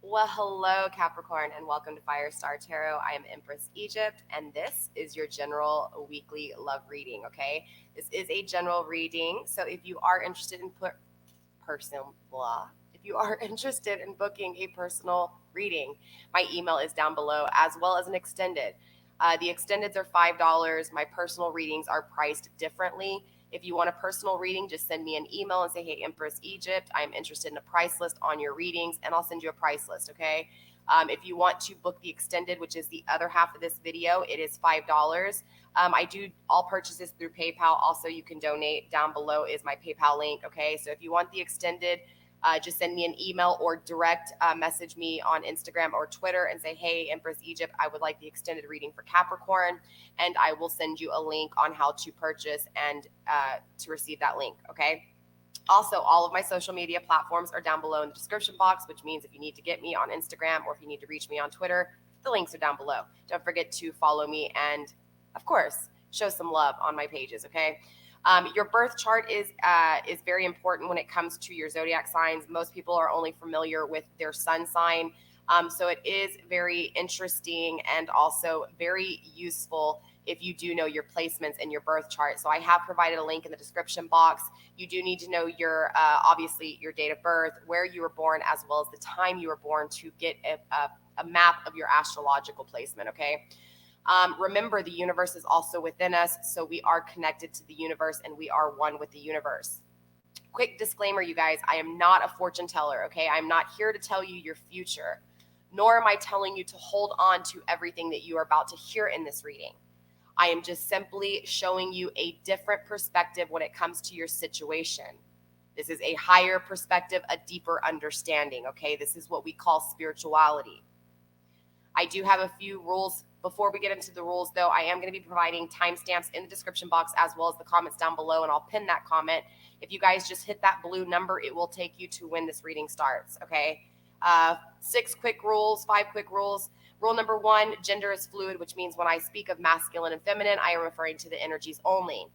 Well, hello, Capricorn, and welcome to FireStar Tarot. I am Empress Egypt, and this is your general weekly love reading, okay? This is a general reading, so if you are interested in if you are interested in booking a personal reading, my email is down below, as well as an extended. The extendeds are $5. My personal readings are priced differently. If you want a personal reading, just send me an email and say, hey, Empress Egypt, I'm interested in a price list on your readings, and I'll send you a price list, okay? If you want to book the extended, which is the other half of this video, it is $5. I do all purchases through PayPal. Also, you can donate. Down below is my PayPal link, okay? So if you want the extended, just send me an email or direct message me on Instagram or Twitter and say, hey, Empress Egypt, I would like the extended reading for Capricorn, and I will send you a link on how to purchase and to receive that link, okay? Also, all of my social media platforms are down below in the description box, which means if you need to get me on Instagram or if you need to reach me on Twitter, the links are down below. Don't forget to follow me and, of course, show some love on my pages, okay? Your birth chart is very important when it comes to your zodiac signs. Most people are only familiar with their sun sign. So it is very interesting and also very useful if you do know your placements in your birth chart. So I have provided a link in the description box. You do need to know your, obviously, your date of birth, where you were born, as well as the time you were born to get a map of your astrological placement, okay? Remember, the universe is also within us, so we are connected to the universe and we are one with the universe. Quick disclaimer, you guys, I am not a fortune teller, okay? I'm not here to tell you your future, nor am I telling you to hold on to everything that you are about to hear in this reading. I am just simply showing you a different perspective when it comes to your situation. This is a higher perspective, a deeper understanding, okay? This is what we call spirituality. I do have a few rules. Before we get into the rules, though, I am going to be providing timestamps in the description box as well as the comments down below, and I'll pin that comment. If you guys just hit that blue number, it will take you to when this reading starts, okay? 6 quick rules, 5 quick rules. Rule number 1, gender is fluid, which means when I speak of masculine and feminine, I am referring to the energies only.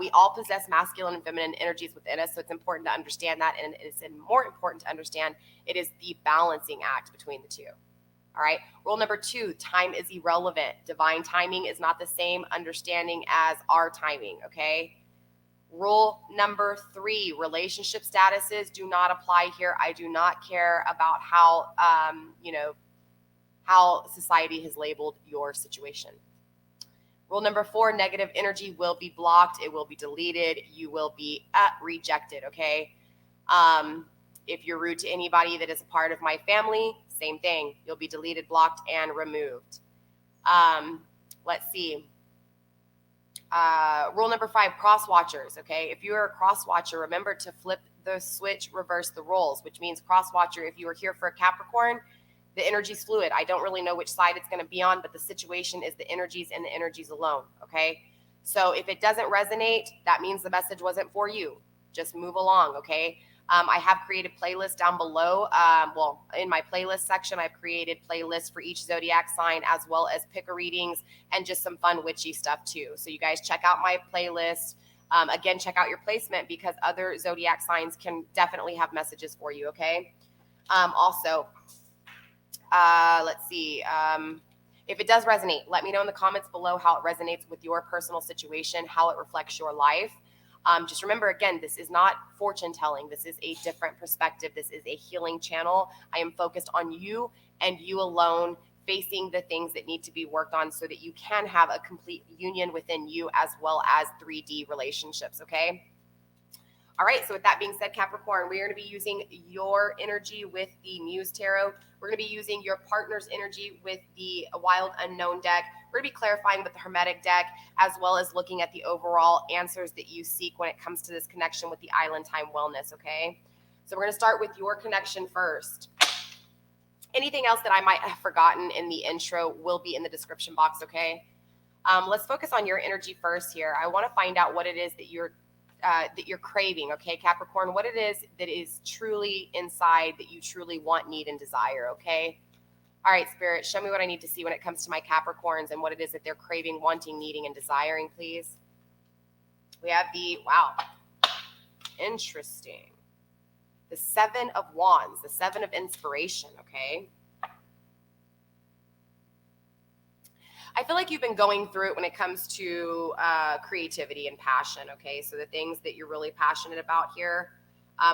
We all possess masculine and feminine energies within us, so it's important to understand that, and it's more important to understand it is the balancing act between the two. All right. Rule number 2, time is irrelevant. Divine timing is not the same understanding as our timing. Okay. Rule number 3, relationship statuses do not apply here. I do not care about how, how society has labeled your situation. Rule number 4, negative energy will be blocked. It will be deleted. You will be rejected. Okay. If you're rude to anybody that is a part of my family, same thing. You'll be deleted, blocked, and removed. Let's see. Rule number 5, cross watchers. Okay. If you're a cross watcher, remember to flip the switch, reverse the roles, which means cross watcher. If you are here for a Capricorn, the energy's fluid. I don't really know which side it's going to be on, but the situation is the energies and the energies alone. Okay. So if it doesn't resonate, that means the message wasn't for you. Just move along. Okay. I have created playlists down below. In my playlist section, I've created playlists for each zodiac sign, as well as picker readings and just some fun witchy stuff too. So you guys check out my playlist. Again, check out your placement because other zodiac signs can definitely have messages for you. Okay. Let's see. If it does resonate, let me know in the comments below how it resonates with your personal situation, how it reflects your life. Just remember, again, this is not fortune telling. This is a different perspective. This is a healing channel. I am focused on you and you alone, facing the things that need to be worked on so that you can have a complete union within you as well as 3D relationships, okay? All right, so with that being said, Capricorn, we are going to be using your energy with the Muse Tarot. We're going to be using your partner's energy with the Wild Unknown deck. We're going to be clarifying with the Hermetic deck, as well as looking at the overall answers that you seek when it comes to this connection with the Island Time Wellness, okay? So we're going to start with your connection first. Anything else that I might have forgotten in the intro will be in the description box, okay? Let's focus on your energy first here. I want to find out what it is that you're craving, okay, Capricorn, what it is that is truly inside that you truly want, need, and desire, okay? All right, Spirit, show me what I need to see when it comes to my Capricorns and what it is that they're craving, wanting, needing, and desiring, please. We have wow, interesting. The Seven of Wands, the Seven of Inspiration, okay? I feel like you've been going through it when it comes to creativity and passion, okay? So the things that you're really passionate about here,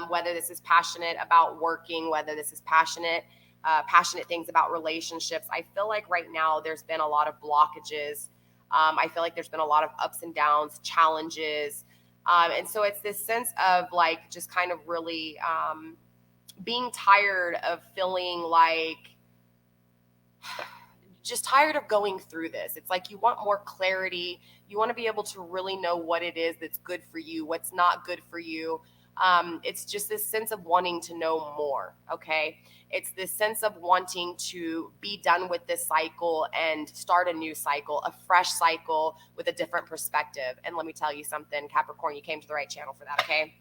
whether this is passionate about working, whether this is passionate things about relationships. I feel like right now there's been a lot of blockages. I feel like there's been a lot of ups and downs, challenges. And so it's this sense of like just kind of really being tired of feeling like just tired of going through this. It's like you want more clarity. You want to be able to really know what it is that's good for you, what's not good for you. It's just this sense of wanting to know more, okay? It's this sense of wanting to be done with this cycle and start a new cycle, a fresh cycle with a different perspective. And let me tell you something, Capricorn, you came to the right channel for that, okay?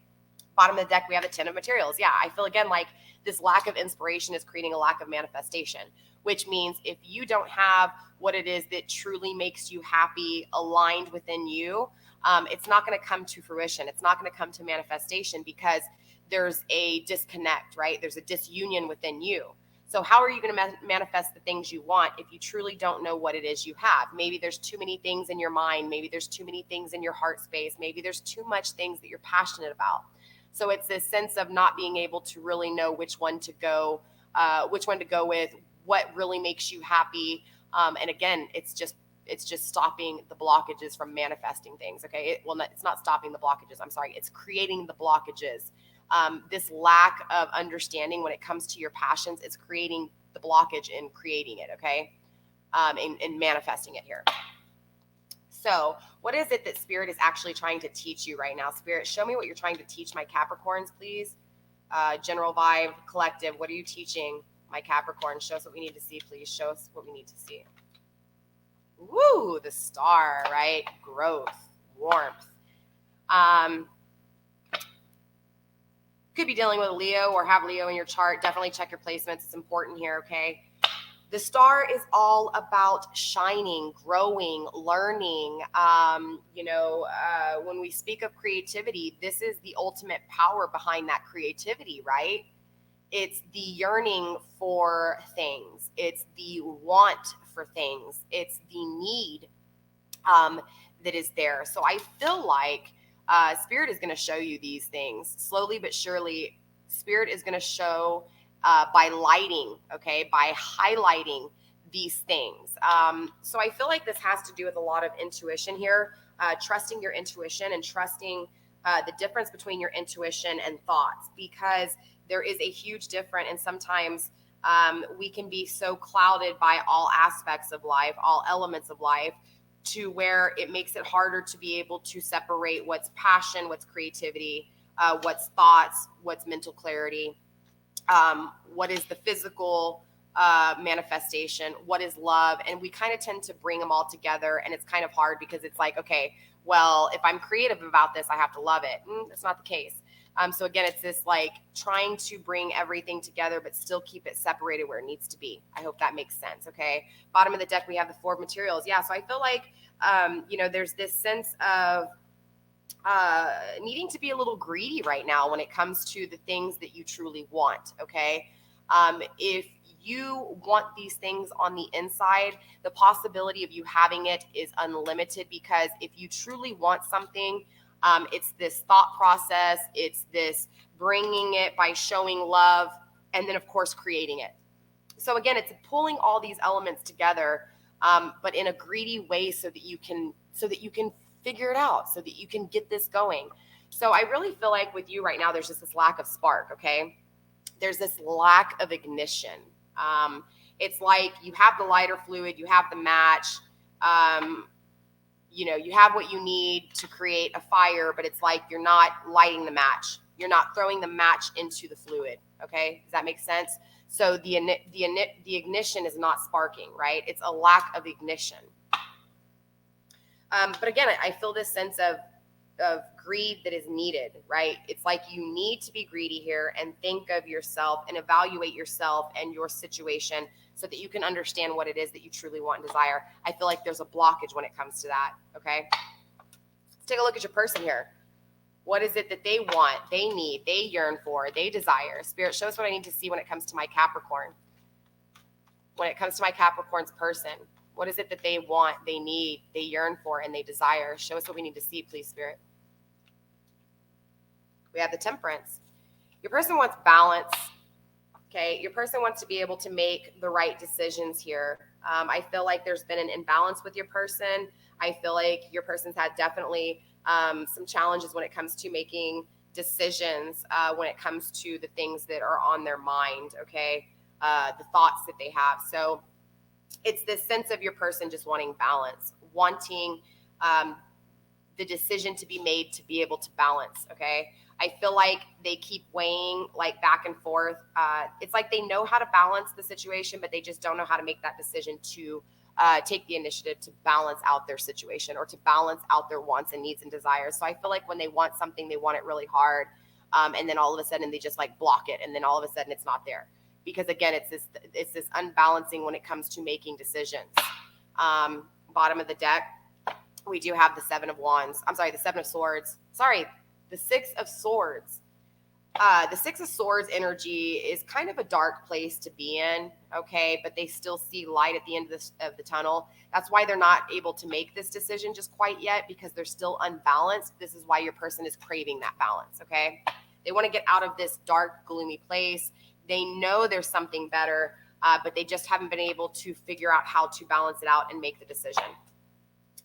Bottom of the deck, we have the Ten of Materials. Yeah, I feel again like this lack of inspiration is creating a lack of manifestation, which means if you don't have what it is that truly makes you happy aligned within you, it's not going to come to fruition. It's not going to come to manifestation because there's a disconnect, right? There's a disunion within you. So how are you going to manifest the things you want if you truly don't know what it is you have? Maybe there's too many things in your mind. Maybe there's too many things in your heart space. Maybe there's too much things that you're passionate about. So it's this sense of not being able to really know which one to go with, what really makes you happy. And again, it's just stopping the blockages from manifesting things. Okay. It's not stopping the blockages. I'm sorry. It's creating the blockages. This lack of understanding when it comes to your passions, it's creating the blockage in creating it. Okay. And manifesting it here. So what is it that Spirit is actually trying to teach you right now? Spirit, show me what you're trying to teach my Capricorns, please. General vibe, collective, what are you teaching my Capricorn? Show us what we need to see, please. Show us what we need to see. Woo, the Star, right? Growth, warmth. Could be dealing with a Leo or have Leo in your chart. Definitely check your placements. It's important here, okay? The Star is all about shining, growing, learning. When we speak of creativity, this is the ultimate power behind that creativity, right? It's the yearning for things. It's the want for things. It's the need that is there. So I feel like Spirit is going to show you these things slowly but surely. Spirit is going to show by lighting, okay, by highlighting these things. So I feel like this has to do with a lot of intuition here, trusting your intuition and trusting the difference between your intuition and thoughts, because there is a huge difference. And sometimes we can be so clouded by all aspects of life, all elements of life, to where it makes it harder to be able to separate what's passion, what's creativity, what's thoughts, what's mental clarity. What is the physical manifestation? What is love? And we kind of tend to bring them all together. And it's kind of hard because it's like, okay, well, if I'm creative about this, I have to love it. That's not the case. So again, it's this like trying to bring everything together, but still keep it separated where it needs to be. I hope that makes sense. Okay. Bottom of the deck, we have the Four of Materials. Yeah. So I feel like, there's this sense of needing to be a little greedy right now when it comes to the things that you truly want. Okay. If you want these things on the inside, the possibility of you having it is unlimited, because if you truly want something, it's this thought process. It's this bringing it by showing love, and then of course creating it. So again, it's pulling all these elements together, but in a greedy way, so that you can figure it out, so that you can get this going. So I really feel like with you right now, there's just this lack of spark. Okay, there's this lack of ignition. It's like you have the lighter fluid, you have the match. You have what you need to create a fire, but it's like you're not lighting the match. You're not throwing the match into the fluid. Okay, does that make sense? So the ignition is not sparking, right? It's a lack of ignition. But again, I feel this sense of greed that is needed, right? It's like you need to be greedy here and think of yourself and evaluate yourself and your situation so that you can understand what it is that you truly want and desire. I feel like there's a blockage when it comes to that, okay? Let's take a look at your person here. What is it that they want, they need, they yearn for, they desire? Spirit, show us what I need to see when it comes to my Capricorn. When it comes to my Capricorn's person, what is it that they want, they need, they yearn for, and they desire? Show us what we need to see, please, Spirit. We have the Temperance. Your person wants balance. Okay, your person wants to be able to make the right decisions here. I feel like there's been an imbalance with your person. I feel like your person's had definitely some challenges when it comes to making decisions, when it comes to the things that are on their mind, okay, the thoughts that they have. So it's this sense of your person just wanting balance, wanting the decision to be made to be able to balance, okay? I feel like they keep weighing like back and forth. It's like they know how to balance the situation, but they just don't know how to make that decision to take the initiative to balance out their situation or to balance out their wants and needs and desires. So I feel like when they want something, they want it really hard. And then all of a sudden they just like block it. And then all of a sudden it's not there. Because again, it's this unbalancing when it comes to making decisions. Bottom of the deck, we do have the Seven of Wands. I'm sorry, the Seven of Swords. Sorry, the Six of Swords. The Six of Swords energy is kind of a dark place to be in, okay? But they still see light at the end of the tunnel. That's why they're not able to make this decision just quite yet, because they're still unbalanced. This is why your person is craving that balance, okay? They want to get out of this dark, gloomy place. They know there's something better, but they just haven't been able to figure out how to balance it out and make the decision.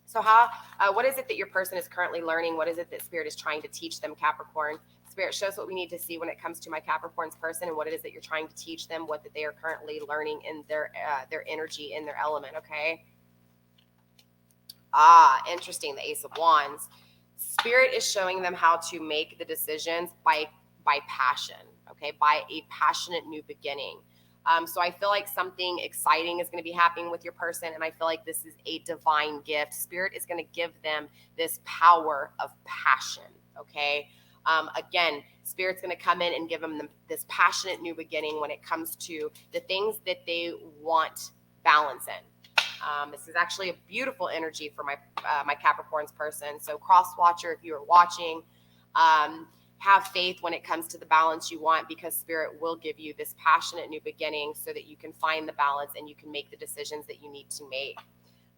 So what is it that your person is currently learning? What is it that Spirit is trying to teach them, Capricorn? Spirit, show us what we need to see when it comes to my Capricorn's person and what it is that you're trying to teach them, what that they are currently learning in their energy, in their element, okay? Interesting, the Ace of Wands. Spirit is showing them how to make the decisions by passion, okay? By a passionate new beginning. So I feel like something exciting is going to be happening with your person, and I feel like this is a divine gift. Spirit is going to give them this power of passion, okay? Again, Spirit's going to come in and give them this passionate new beginning when it comes to the things that they want balance in. This is actually a beautiful energy for my Capricorn's person. So cross watcher, if you are watching, have faith when it comes to the balance you want, because Spirit will give you this passionate new beginning so that you can find the balance and you can make the decisions that you need to make.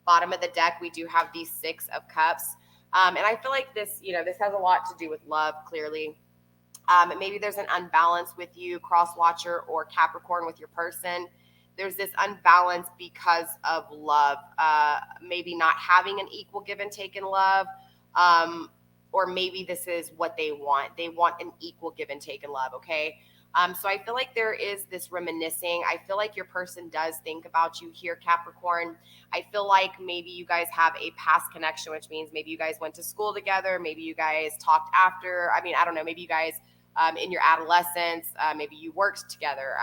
Bottom of the deck, we do have the Six of Cups. And I feel like this has a lot to do with love, clearly. Maybe there's an unbalance with you, cross watcher or Capricorn, with your person. There's this unbalance because of love, maybe not having an equal give and take in love. Or maybe this is what they want. They want an equal give and take in love, okay? So I feel like there is this reminiscing. I feel like your person does think about you here, Capricorn. I feel like maybe you guys have a past connection, which means maybe you guys went to school together. Maybe you guys talked after. I mean, I don't know. Maybe you guys, in your adolescence, maybe you worked together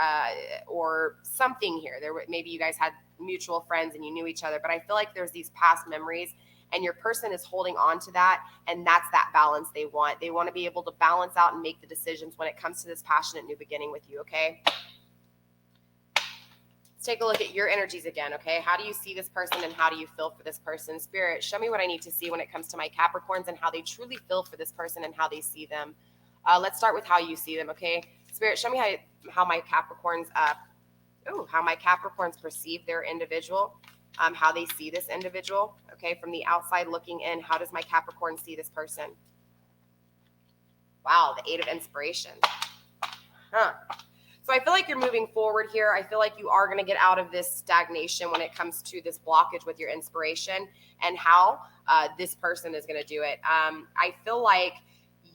or something here. Maybe you guys had mutual friends and you knew each other. But I feel like there's these past memories, and your person is holding on to that, and that's that balance they want. They want to be able to balance out and make the decisions when it comes to this passionate new beginning with you, okay? Let's take a look at your energies again, okay? How do you see this person and how do you feel for this person? Spirit, show me what I need to see when it comes to my Capricorns and how they truly feel for this person and how they see them. Let's start with how you see them, okay? Spirit, show me how my Capricorns perceive their individual. How they see this individual, okay? From the outside looking in, how does my Capricorn see this person? Wow, the Eight of Inspiration. So I feel like you're moving forward here. I feel like you are going to get out of this stagnation when it comes to this blockage with your inspiration and how this person is going to do it. I feel like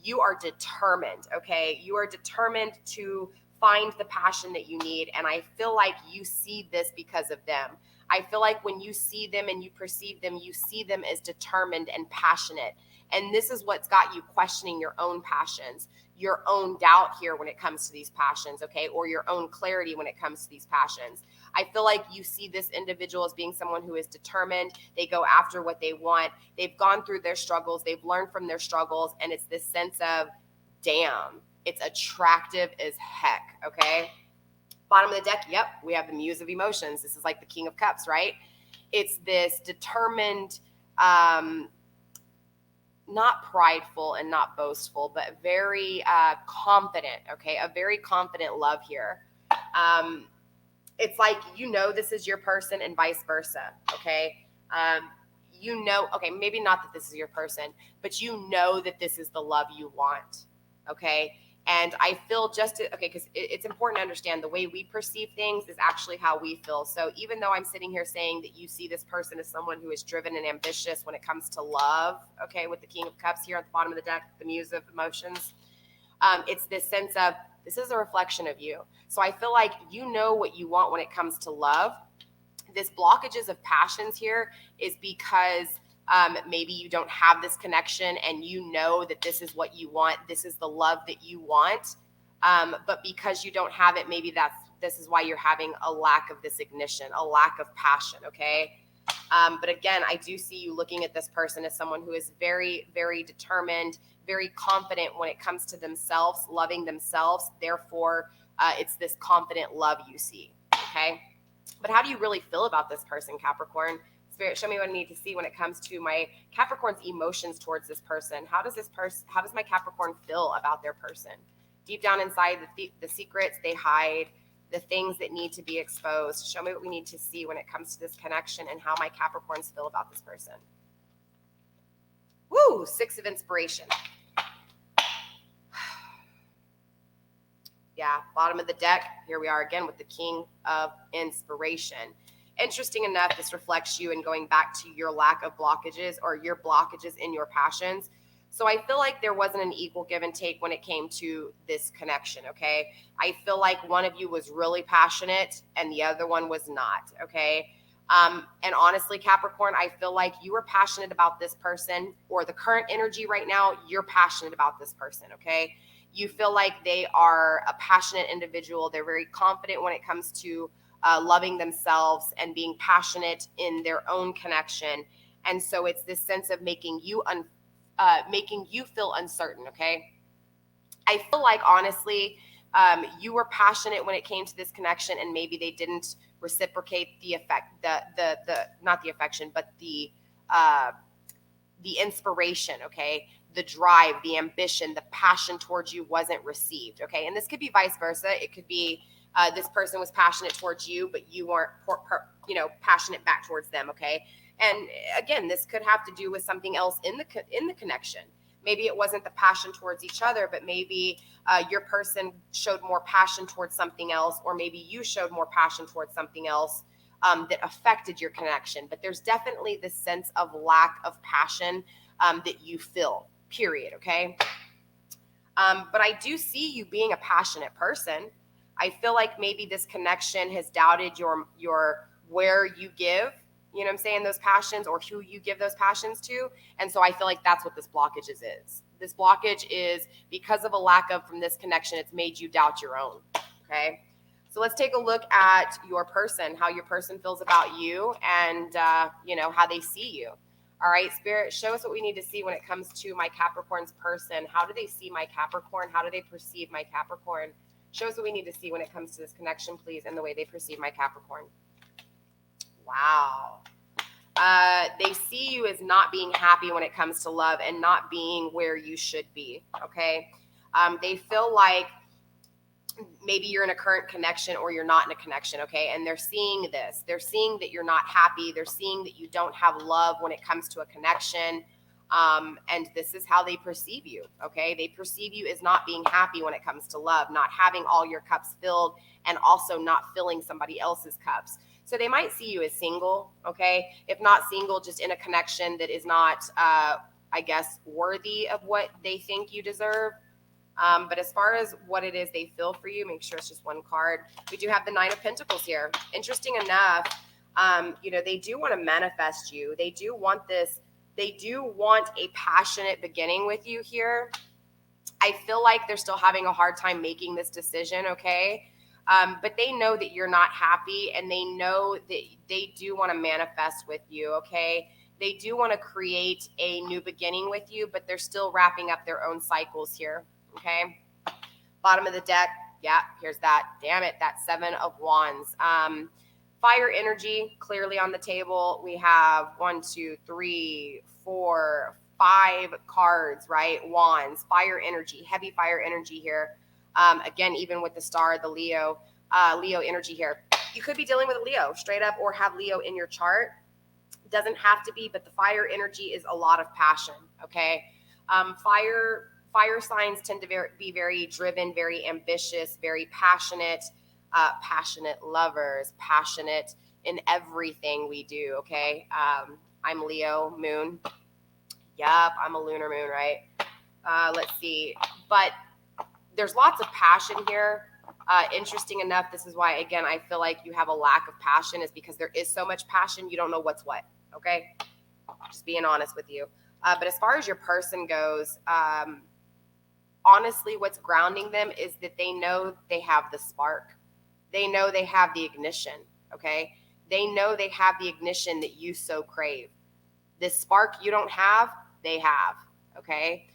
you are determined, okay? You are determined to find the passion that you need, and I feel like you see this because of them. I feel like when you see them and you perceive them, you see them as determined and passionate. And this is what's got you questioning your own passions, your own doubt here when it comes to these passions, okay? Or your own clarity when it comes to these passions. I feel like you see this individual as being someone who is determined. They go after what they want. They've gone through their struggles. They've learned from their struggles. And it's this sense of, damn, it's attractive as heck, okay? Bottom of the deck, yep, we have the Muse of Emotions. This is like the King of Cups, right? It's this determined not prideful and not boastful, but very confident, okay? A very confident love here. It's like, you know, this is your person and vice versa, okay? You know, okay, maybe not that this is your person, but you know that this is the love you want, okay? And I feel okay, because it's important to understand the way we perceive things is actually how we feel. So even though I'm sitting here saying that you see this person as someone who is driven and ambitious when it comes to love, okay, with the King of Cups here at the bottom of the deck, the Muse of Emotions, it's this sense of, this is a reflection of you. So I feel like you know what you want when it comes to love. This blockages of passions here is because maybe you don't have this connection and you know that this is what you want. This is the love that you want. But because you don't have it, maybe this is why you're having a lack of this ignition, a lack of passion, okay? But again, I do see you looking at this person as someone who is very, very determined, very confident when it comes to themselves, loving themselves. Therefore, it's this confident love you see, okay? But how do you really feel about this person, Capricorn? Spirit, show me what I need to see when it comes to my Capricorn's emotions towards this person. How does my Capricorn feel about their person? Deep down inside, the secrets they hide, the things that need to be exposed. Show me what we need to see when it comes to this connection and how my Capricorns feel about this person. Woo! 6 of Inspiration. Yeah, bottom of the deck. Here we are again with the King of Inspiration. Interesting enough, this reflects you and going back to your lack of blockages or your blockages in your passions. So I feel like there wasn't an equal give and take when it came to this connection, okay? I feel like one of you was really passionate and the other one was not, okay? And honestly, Capricorn, I feel like you were passionate about this person, or the current energy right now, you're passionate about this person, okay? You feel like they are a passionate individual. They're very confident when it comes to loving themselves and being passionate in their own connection. And so it's this sense of making you feel uncertain, okay? I feel like, honestly, you were passionate when it came to this connection, and maybe they didn't reciprocate the not the affection, but the inspiration, okay? The drive, the ambition, the passion towards you wasn't received, okay? And this could be vice versa. It could be this person was passionate towards you, but you weren't, passionate back towards them, okay? And again, this could have to do with something else in the connection. Maybe it wasn't the passion towards each other, but maybe your person showed more passion towards something else, or maybe you showed more passion towards something else that affected your connection. But there's definitely this sense of lack of passion that you feel, period, okay? But I do see you being a passionate person. I feel like maybe this connection has doubted your where you give, you know what I'm saying, those passions, or who you give those passions to. And so I feel like that's what this blockage is. This blockage is because of a lack of from this connection, it's made you doubt your own, okay? So let's take a look at your person, how your person feels about you, and, how they see you. All right, Spirit, show us what we need to see when it comes to my Capricorn's person. How do they see my Capricorn? How do they perceive my Capricorn? Show us what we need to see when it comes to this connection, please, and the way they perceive my Capricorn. Wow. They see you as not being happy when it comes to love and not being where you should be, okay? They feel like maybe you're in a current connection or you're not in a connection, okay? And they're seeing this. They're seeing that you're not happy. They're seeing that you don't have love when it comes to a connection. And this is how they perceive you, okay? They perceive you as not being happy when it comes to love, not having all your cups filled, and also not filling somebody else's cups. So they might see you as single, okay? If not single, just in a connection that is not, worthy of what they think you deserve. But as far as what it is they feel for you, make sure it's just one card. We do have the 9 of Pentacles here. Interesting enough, they do want to manifest you. They do want this. They do want a passionate beginning with you here. I feel like they're still having a hard time making this decision, okay? But they know that you're not happy, and they know that they do want to manifest with you, okay? They do want to create a new beginning with you, but they're still wrapping up their own cycles here, okay? Bottom of the deck, yeah, here's that. Damn it, that 7 of Wands. Fire energy clearly on the table. We have 1, 2, 3, 4, 5 cards, right? Wands, fire energy, heavy fire energy here. Again, even with the star, the Leo energy here. You could be dealing with a Leo straight up, or have Leo in your chart. Doesn't have to be, but the fire energy is a lot of passion, okay? Fire signs tend to be very driven, very ambitious, very passionate, passionate lovers, passionate in everything we do, okay? I'm Leo moon. Yup, I'm a lunar moon, right? Let's see. But there's lots of passion here. Interesting enough, this is why, again, I feel like you have a lack of passion, is because there is so much passion, you don't know what's what, okay? Just being honest with you. But as far as your person goes, honestly, what's grounding them is that they know they have the spark. They know they have the ignition, okay? They know they have the ignition that you so crave. This spark you don't have, they have, okay?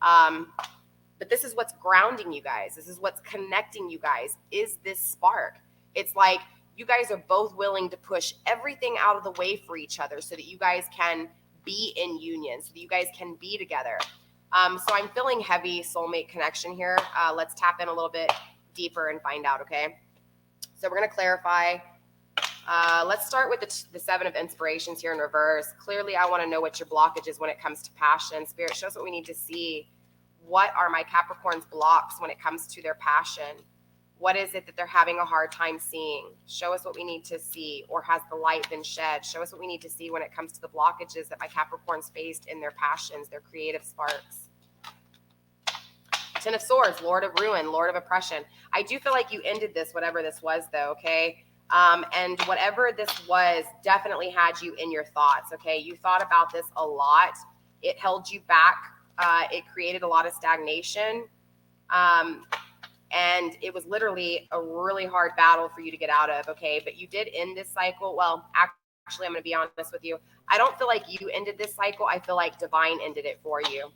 But this is what's grounding you guys. This is what's connecting you guys, is this spark. It's like you guys are both willing to push everything out of the way for each other so that you guys can be in union, so that you guys can be together. So I'm feeling heavy soulmate connection here. Let's tap in a little bit deeper and find out, okay? So we're going to clarify. Let's start with the 7 of inspirations here in reverse. Clearly, I want to know what your blockage is when it comes to passion. Spirit, show us what we need to see. What are my Capricorn's blocks when it comes to their passion? What is it that they're having a hard time seeing? Show us what we need to see. Or has the light been shed? Show us what we need to see when it comes to the blockages that my Capricorns faced in their passions, their creative sparks. 10 of Swords, Lord of Ruin, Lord of Oppression. I do feel like you ended this, whatever this was, though, okay? And whatever this was definitely had you in your thoughts, okay? You thought about this a lot. It held you back. It created a lot of stagnation. And it was literally a really hard battle for you to get out of, okay? But you did end this cycle. Well, actually, I'm going to be honest with you. I don't feel like you ended this cycle. I feel like divine ended it for you.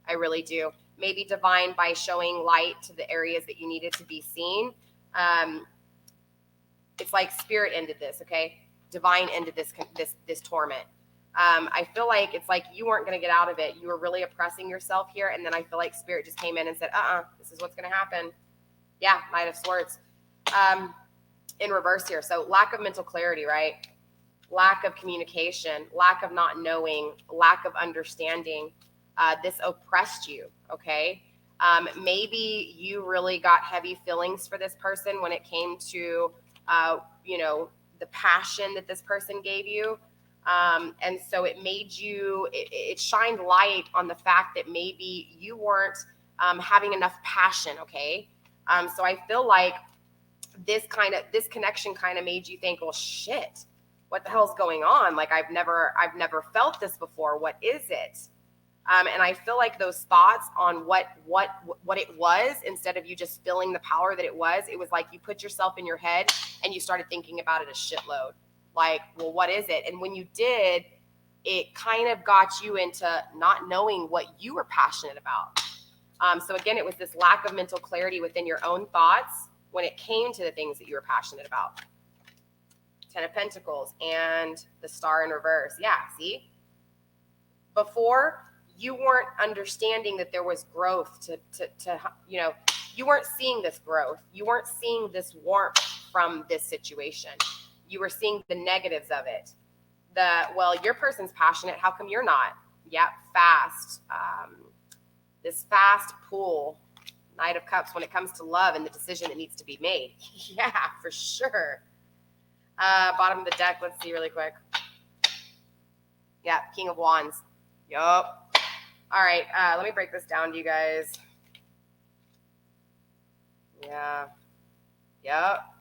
I really do. Maybe divine by showing light to the areas that you needed to be seen. It's like spirit ended this, okay? Divine ended this torment. I feel like it's like you weren't going to get out of it. You were really oppressing yourself here. And then I feel like spirit just came in and said, this is what's going to happen. Yeah, Knight of Swords. In reverse here. So lack of mental clarity, right? Lack of communication, lack of not knowing, lack of understanding. This oppressed you, okay? Maybe you really got heavy feelings for this person when it came to, the passion that this person gave you. And so it made you, it shined light on the fact that maybe you weren't having enough passion, okay? So I feel like this connection kind of made you think, well, shit, what the hell's going on? Like I've never felt this before. What is it? And I feel like those thoughts on what it was, instead of you just feeling the power that it was like you put yourself in your head and you started thinking about it a shitload. Like, well, what is it? And when you did, it kind of got you into not knowing what you were passionate about. So again, it was this lack of mental clarity within your own thoughts when it came to the things that you were passionate about. 10 of Pentacles and the Star in reverse. Yeah, see? Before, you weren't understanding that there was growth to you weren't seeing this growth. You weren't seeing this warmth from this situation. You were seeing the negatives of it. Your person's passionate. How come you're not? Yep, fast. This fast pull, Knight of Cups, when it comes to love and the decision that needs to be made. Yeah, for sure. Bottom of the deck, let's see really quick. Yeah, King of Wands. Yup. All right, let me break this down to you guys. Yeah. Yup.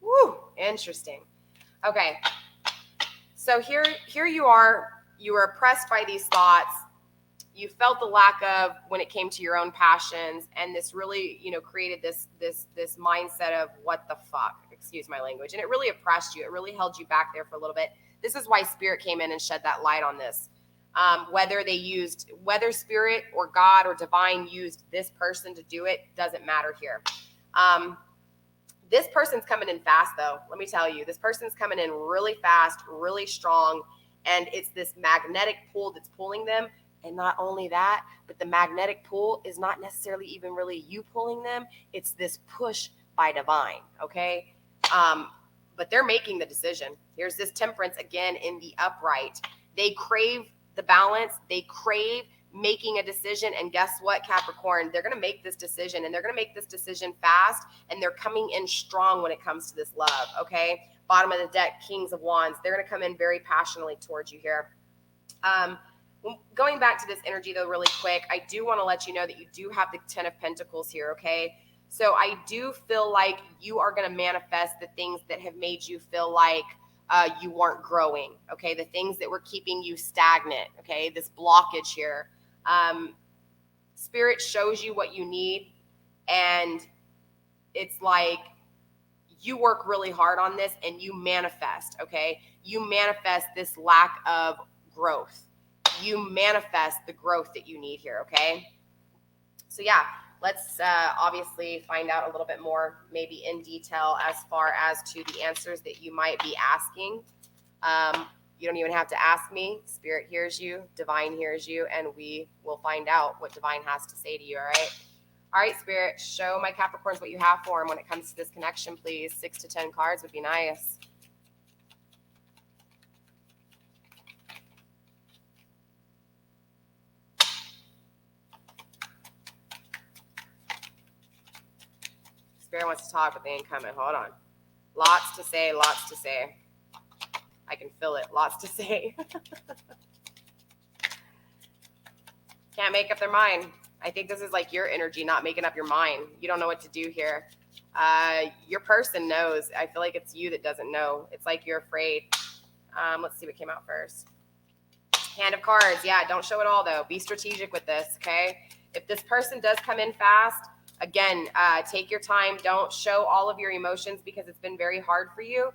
Woo, interesting. Okay. So here you are. You were oppressed by these thoughts. You felt the lack of when it came to your own passions, and this really, created this mindset of what the fuck, excuse my language, and it really oppressed you. It really held you back there for a little bit. This is why spirit came in and shed that light on this. Whether spirit or God or divine used this person to do it doesn't matter here. This person's coming in fast, though. Let me tell you, this person's coming in really fast, really strong, and it's this magnetic pull that's pulling them. And not only that, but the magnetic pull is not necessarily even really you pulling them. It's this push by divine, okay? But they're making the decision. Here's this Temperance again in the upright. They crave the balance. They crave making a decision. And guess what, Capricorn? They're going to make this decision, and they're going to make this decision fast, and they're coming in strong when it comes to this love, okay? Bottom of the deck, Kings of Wands. They're going to come in very passionately towards you here. Going back to this energy, though, really quick, I do want to let you know that you do have the 10 of Pentacles here, okay? So I do feel like you are going to manifest the things that have made you feel like you weren't growing, okay? The things that were keeping you stagnant, okay? This blockage here. Spirit shows you what you need, and it's like you work really hard on this and you manifest, okay? You manifest this lack of growth. You manifest the growth that you need here, okay? So yeah, let's obviously find out a little bit more, maybe in detail, as far as to the answers that you might be asking. You don't even have to ask me. Spirit hears you, Divine hears you, and we will find out what Divine has to say to you, all right? All right, Spirit, show my Capricorns what you have for them when it comes to this connection, please. 6 to 10 cards would be nice. Spirit wants to talk, but they ain't coming. Hold on. Lots to say, lots to say. I can feel it. Lots to say. Can't make up their mind. I think this is like your energy not making up your mind. You don't know what to do here. Your person knows. I feel like it's you that doesn't know. It's like you're afraid. Let's see what came out first. Hand of Cards. Yeah, don't show it all, though. Be strategic with this, okay? If this person does come in fast, again, take your time. Don't show all of your emotions because it's been very hard for you,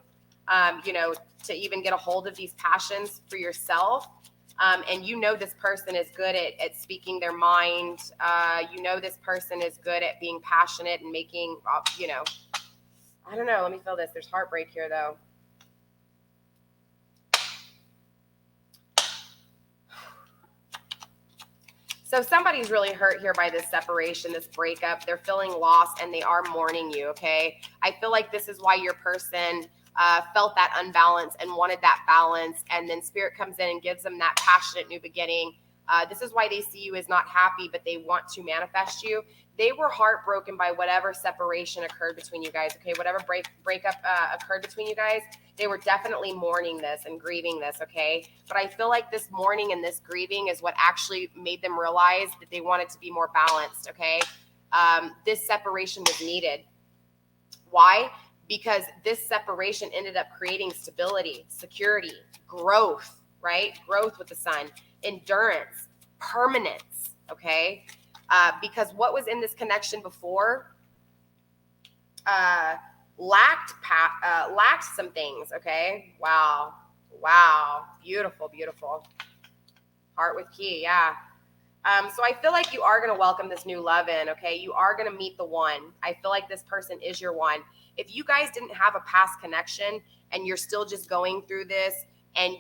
to even get a hold of these passions for yourself. And you know this person is good at speaking their mind. This person is good at being passionate and making, I don't know. Let me feel this. There's heartbreak here, though. So somebody's really hurt here by this separation, this breakup. They're feeling lost and they are mourning you, okay? I feel like this is why your person felt that unbalance and wanted that balance, and then Spirit comes in and gives them that passionate new beginning. This is why they see you as not happy, but they want to manifest you. They were heartbroken by whatever separation occurred between you guys, okay? Whatever breakup occurred between you guys, they were definitely mourning this and grieving this, okay? But I feel like this mourning and this grieving is what actually made them realize that they wanted to be more balanced, okay? This separation was needed. Why? Because this separation ended up creating stability, security, growth, right? Growth with the Sun, endurance, permanence, okay? Because what was in this connection before lacked some things, okay? Wow. Beautiful. Heart with key, yeah. So I feel like you are going to welcome this new love in, okay? You are going to meet the one. I feel like this person is your one. If you guys didn't have a past connection and you're still just going through this, and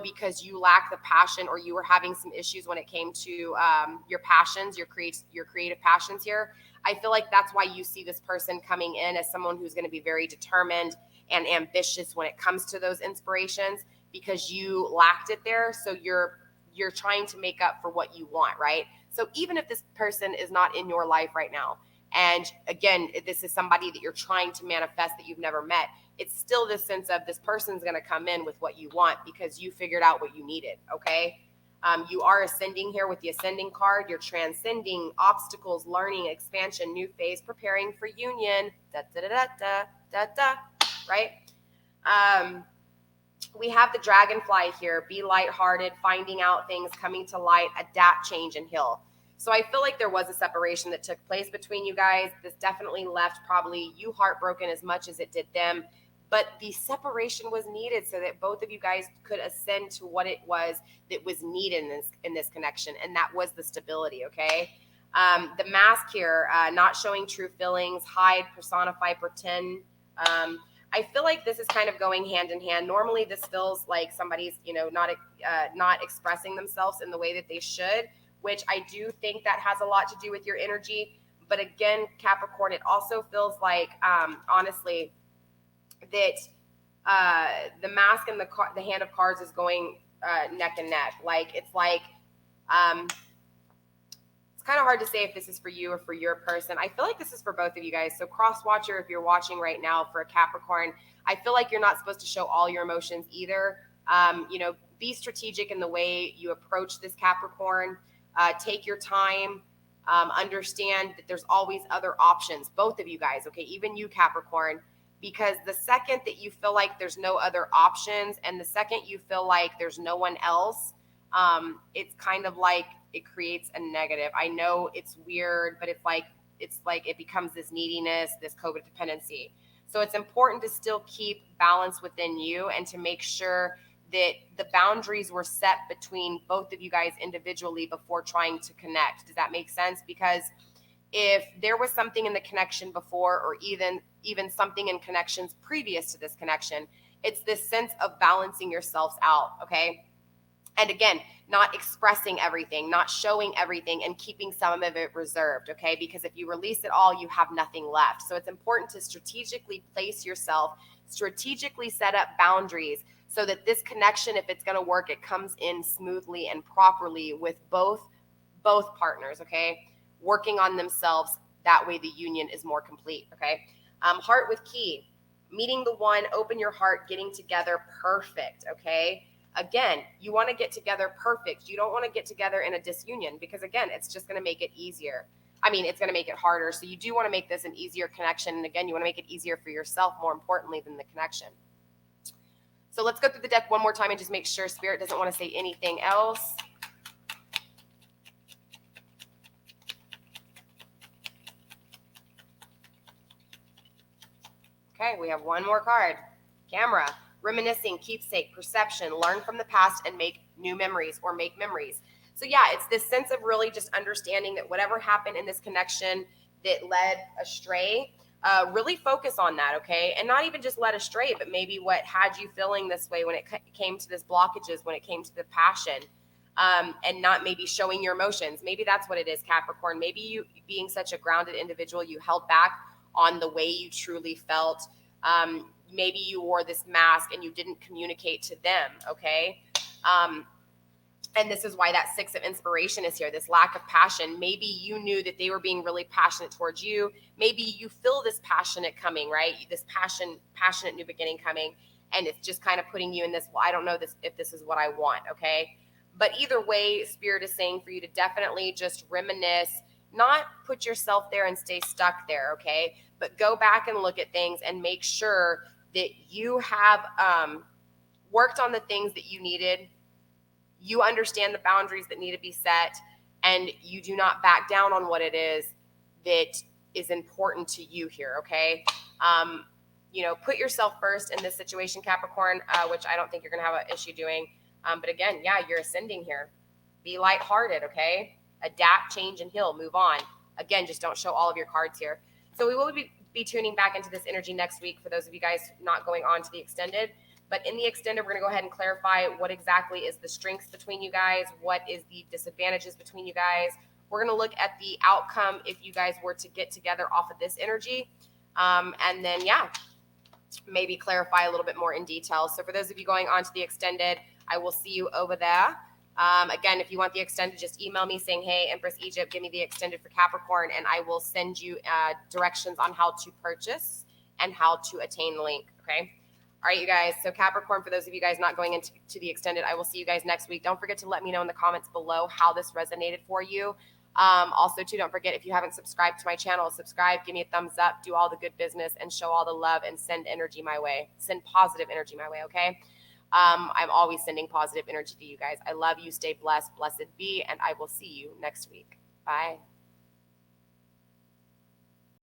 because you lack the passion, or you were having some issues when it came to your passions, your creative passions here, I feel like that's why you see this person coming in as someone who's going to be very determined and ambitious when it comes to those inspirations, because you lacked it there. So you're trying to make up for what you want, right? So even if this person is not in your life right now, and again, this is somebody that you're trying to manifest that you've never met, it's still this sense of this person's going to come in with what you want because you figured out what you needed, okay? You are ascending here with the Ascending card. You're transcending obstacles, learning, expansion, new phase, preparing for union, right? We have the Dragonfly here. Be lighthearted, finding out things, coming to light, adapt, change, and heal. So I feel like there was a separation that took place between you guys. This definitely left probably you heartbroken as much as it did them. But the separation was needed so that both of you guys could ascend to what it was that was needed in this connection. And that was the stability, okay? The Mask here, not showing true feelings, hide, personify, pretend. I feel like this is kind of going hand in hand. Normally this feels like somebody's, not expressing themselves in the way that they should, which I do think that has a lot to do with your energy. But again, Capricorn, it also feels like, honestly, that the mask and the hand of cards is going neck and neck. Like, it's like, it's kind of hard to say if this is for you or for your person. I feel like this is for both of you guys. So cross watcher, if you're watching right now for a Capricorn, I feel like you're not supposed to show all your emotions either. Be strategic in the way you approach this Capricorn. Take your time. Understand that there's always other options, both of you guys, okay? Even you, Capricorn, because the second that you feel like there's no other options and the second you feel like there's no one else, it's kind of like it creates a negative. I know it's weird, but it's like it becomes this neediness, this codependency. So it's important to still keep balance within you and to make sure that the boundaries were set between both of you guys individually before trying to connect. Does that make sense? Because if there was something in the connection before, or even something in connections previous to this connection, it's this sense of balancing yourselves out, okay? And again, not expressing everything, not showing everything, and keeping some of it reserved, okay? Because if you release it all, you have nothing left. So it's important to strategically place yourself, strategically set up boundaries so that this connection, if it's going to work, it comes in smoothly and properly with both partners, okay? Working on themselves. That way the union is more complete, okay? Heart with key, meeting the one, open your heart, getting together, perfect, okay? Again, you want to get together perfect. You don't want to get together in a disunion because, again, it's just going to make it easier. I mean, it's going to make it harder. So you do want to make this an easier connection. And again, you want to make it easier for yourself, more importantly, than the connection. So let's go through the deck one more time and just make sure Spirit doesn't want to say anything else. Okay, we have one more card. Camera. Reminiscing, keepsake, perception, learn from the past and make new memories or make memories. So yeah, it's this sense of really just understanding that whatever happened in this connection that led astray, really focus on that, okay? And not even just led astray, but maybe what had you feeling this way when it came to this blockages, when it came to the passion, and not maybe showing your emotions. Maybe that's what it is, Capricorn. Maybe you, being such a grounded individual, you held back on the way you truly felt. Maybe you wore this mask and you didn't communicate to them, okay? And this is why that Six of Inspiration is here, this lack of passion. Maybe you knew that they were being really passionate towards you. Maybe you feel this passionate coming, right? This passionate new beginning coming, and it's just kind of putting you in this, well, I don't know if this is what I want, okay? But either way, Spirit is saying for you to definitely just reminisce, not put yourself there and stay stuck there, okay? But go back and look at things and make sure that you have worked on the things that you needed. You understand the boundaries that need to be set, and you do not back down on what it is that is important to you here, okay? Put yourself first in this situation, Capricorn, which I don't think you're going to have an issue doing. But again, yeah, you're ascending here. Be lighthearted, okay? Adapt, change, and heal. Move on. Again, just don't show all of your cards here. So we will be tuning back into this energy next week for those of you guys not going on to the extended. But in the extended, we're going to go ahead and clarify what exactly is the strengths between you guys, what is the disadvantages between you guys. We're going to look at the outcome if you guys were to get together off of this energy. And then, yeah, maybe clarify a little bit more in detail. So for those of you going on to the extended, I will see you over there. Again, if you want the extended, just email me saying, hey, Empress Egypt, give me the extended for Capricorn, and I will send you directions on how to purchase and how to attain the link, okay? All right, you guys. So Capricorn, for those of you guys not going into the extended, I will see you guys next week. Don't forget to let me know in the comments below how this resonated for you. Also, too, don't forget, if you haven't subscribed to my channel, subscribe, give me a thumbs up, do all the good business, and show all the love, and send energy my way. Send positive energy my way, okay? I'm always sending positive energy to you guys. I love you. Stay blessed. Blessed be. And I will see you next week. Bye.